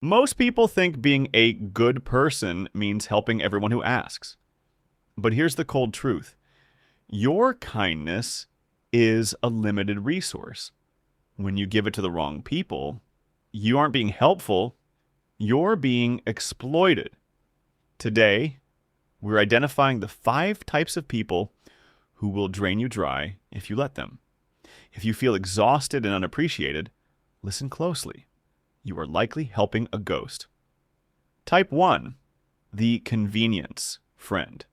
Most people think being a good person means helping everyone who asks. But here's the cold truth. Your kindness is a limited resource. When you give it to the wrong people, you aren't being helpful, you're being exploited. Today, we're identifying the 5 types of people who will drain you dry if you let them. If you feel exhausted and unappreciated, listen closely. You are likely helping a ghost. Type 1, the convenience friend.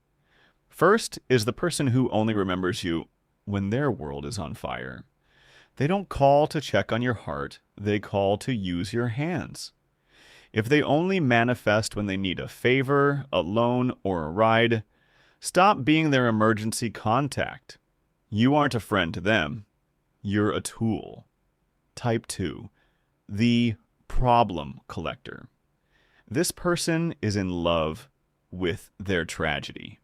First is the person who only remembers you when their world is on fire. They don't call to check on your heart, they call to use your hands. If they only manifest when they need a favor, a loan, or a ride, stop being their emergency contact. You aren't a friend to them, you're a tool. Type 2, the problem collector. This person is in love with their tragedy.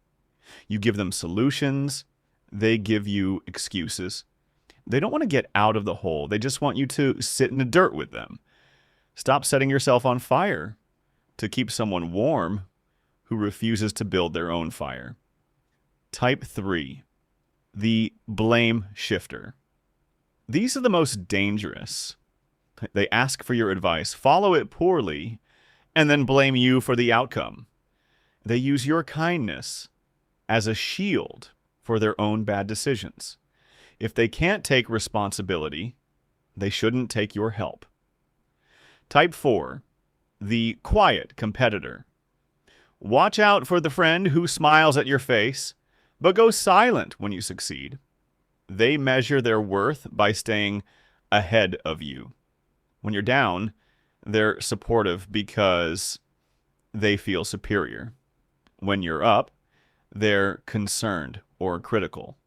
You give them solutions, they give you excuses. They don't want to get out of the hole, they just want you to sit in the dirt with them. Stop setting yourself on fire to keep someone warm who refuses to build their own fire. Type 3, the blame shifter. These are the most dangerous. They ask for your advice, follow it poorly, and then blame you for the outcome. They use your kindness as a shield for their own bad decisions. If they can't take responsibility, they shouldn't take your help. Type 4, the quiet competitor. Watch out for the friend who smiles at your face, but goes silent when you succeed. They measure their worth by staying ahead of you. When you're down, they're supportive because they feel superior. When you're up, they're concerned or critical.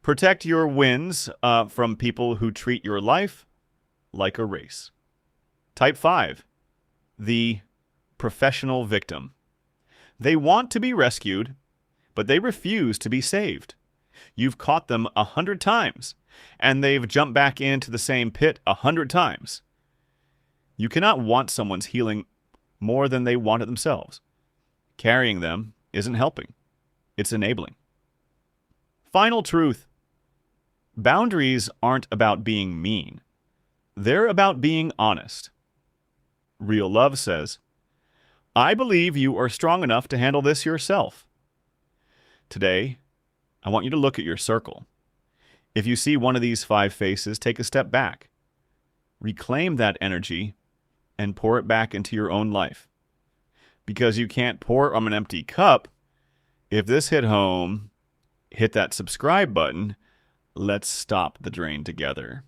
Protect your wins from people who treat your life like a race. Type 5, the professional victim. They want to be rescued, but they refuse to be saved. You've caught them 100 times, and they've jumped back into the same pit 100 times. You cannot want someone's healing more than they want it themselves. Carrying them isn't helping. It's enabling. Final truth. Boundaries aren't about being mean. They're about being honest. Real love says, I believe you are strong enough to handle this yourself. Today, I want you to look at your circle. If you see one of these 5 faces, take a step back. Reclaim that energy and pour it back into your own life. Because you can't pour from an empty cup. If this hit home, hit that subscribe button. Let's stop the drain together.